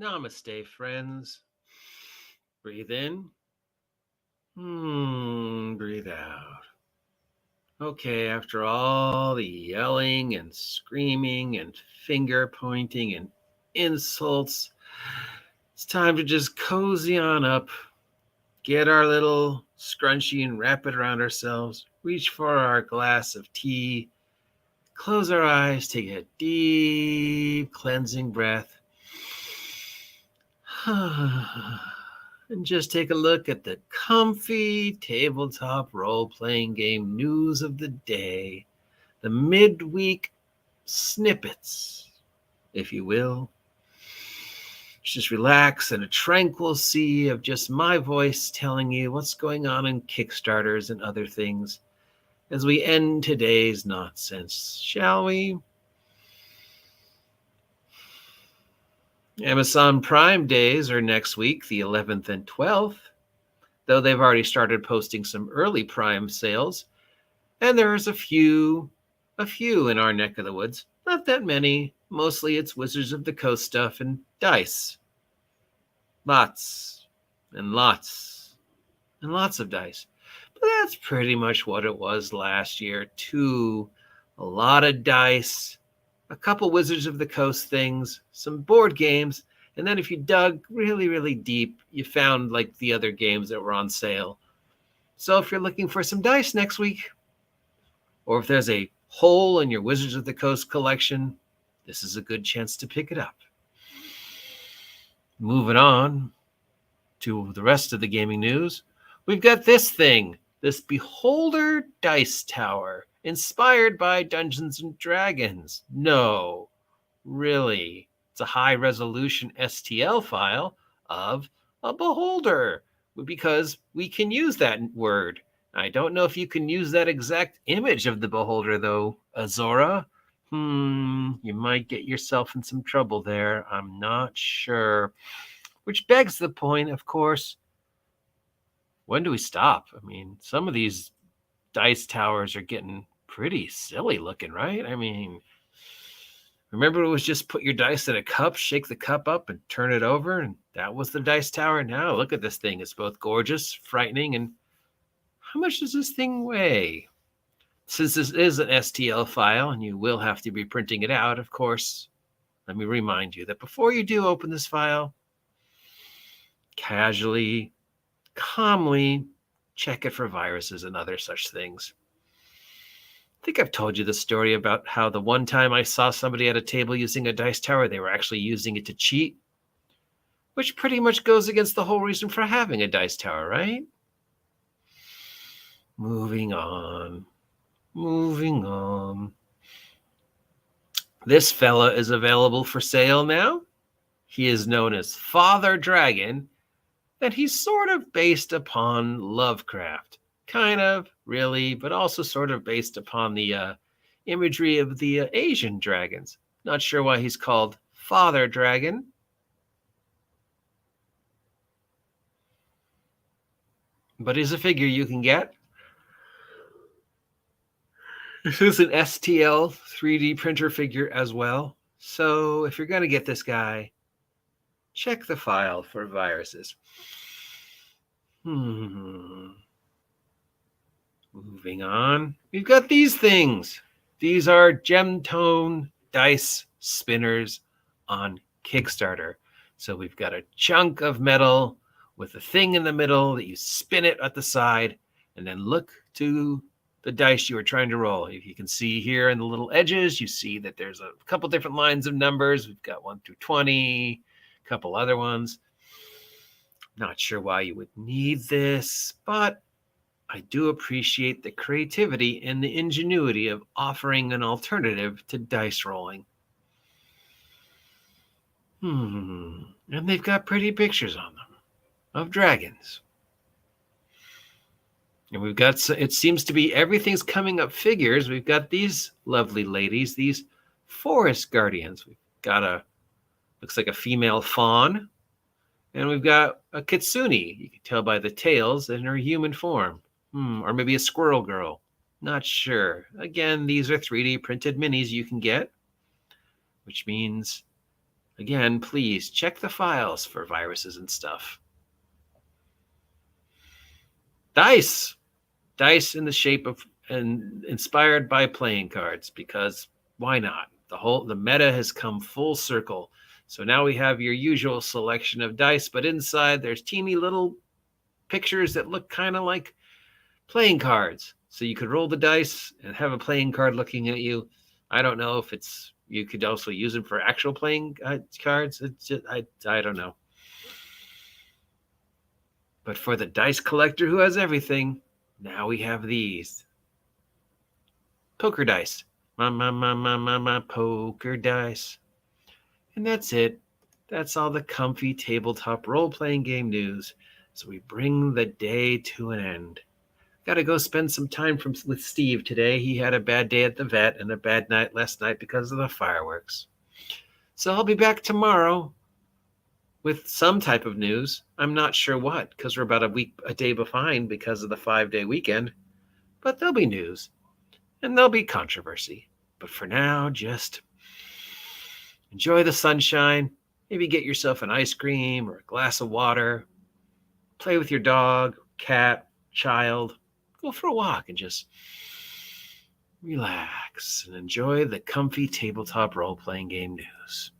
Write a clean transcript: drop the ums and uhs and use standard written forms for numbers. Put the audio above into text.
Namaste, friends. Breathe in. Breathe out. Okay, after all the yelling and screaming and finger pointing and insults, it's time to just cozy on up, get our little scrunchie and wrap it around ourselves, reach for our glass of tea, close our eyes, take a deep cleansing breath. And just take a look at the comfy tabletop role-playing game news of the day, the midweek snippets, if you will. Just relax in a tranquil sea of just my voice telling you what's going on in Kickstarters and other things as we end today's nonsense, shall we? Amazon Prime days are next week, the 11th and 12th, though they've already started posting some early Prime sales. And there's a few in our neck of the woods. Not that many. Mostly it's Wizards of the Coast stuff and dice. Lots and lots and lots of dice. But that's pretty much what it was last year, too. A lot of dice, a couple Wizards of the Coast things, some board games, and then if you dug really, really deep, you found like the other games that were on sale. So if you're looking for some dice next week, or if there's a hole in your Wizards of the Coast collection, this is a good chance to pick it up. Moving on to the rest of the gaming news, we've got this thing, this Beholder Dice Tower, inspired by Dungeons and Dragons. No, really. It's a high-resolution STL file of a beholder, because we can use that word. I don't know if you can use that exact image of the beholder, though, Azora. You might get yourself in some trouble there. I'm not sure. Which begs the point, of course, when do we stop? I mean, some of these dice towers are getting pretty silly looking, right? I mean, remember it was just put your dice in a cup, shake the cup up, and turn it over, and that was the dice tower? Now, look at this thing. It's both gorgeous, frightening, and how much does this thing weigh? Since this is an STL file, and you will have to be printing it out, of course, let me remind you that before you do open this file, casually, calmly check it for viruses and other such things. I think I've told you the story about how the one time I saw somebody at a table using a dice tower, they were actually using it to cheat, which pretty much goes against the whole reason for having a dice tower, right? Moving on. This fella is available for sale now. He is known as Father Dragon, and he's sort of based upon Lovecraft. Kind of, really, but also sort of based upon the imagery of the Asian dragons. Not sure why he's called Father Dragon. But he's a figure you can get. This is an STL 3D printer figure as well. So if you're going to get this guy, check the file for viruses. Moving on. We've got these things. These are Gemtone dice spinners on Kickstarter. So we've got a chunk of metal with a thing in the middle that you spin it at the side and then look to the dice you are trying to roll. If you can see here in the little edges, you see that there's a couple different lines of numbers. We've got 1 through 20, a couple other ones. Not sure why you would need this, but I do appreciate the creativity and the ingenuity of offering an alternative to dice rolling. And they've got pretty pictures on them of dragons. And we've got, it seems to be everything's coming up figures. We've got these lovely ladies, these forest guardians. We've got looks like a female fawn. And we've got a kitsune. You can tell by the tails in her human form. Or maybe a squirrel girl. Not sure. Again, these are 3D printed minis you can get, which means Again, please check the files for viruses and stuff. Dice in the shape of and inspired by playing cards, because why not? The meta has come full circle. So now we have your usual selection of dice, but inside there's teeny little pictures that look kind of like playing cards. So you could roll the dice and have a playing card looking at you. I don't know if you could also use them for actual playing cards. It's just, I don't know. But for the dice collector who has everything, now we have these. Poker dice. My poker dice. And that's it. That's all the comfy tabletop role-playing game news. So we bring the day to an end. Got to go spend some time with Steve today. He had a bad day at the vet and a bad night last night because of the fireworks. So I'll be back tomorrow with some type of news. I'm not sure what, because we're about a day behind because of the 5-day weekend. But there'll be news. And there'll be controversy. But for now, just enjoy the sunshine. Maybe get yourself an ice cream or a glass of water. Play with your dog, cat, child. Go for a walk and just relax and enjoy the comfy tabletop role-playing game news.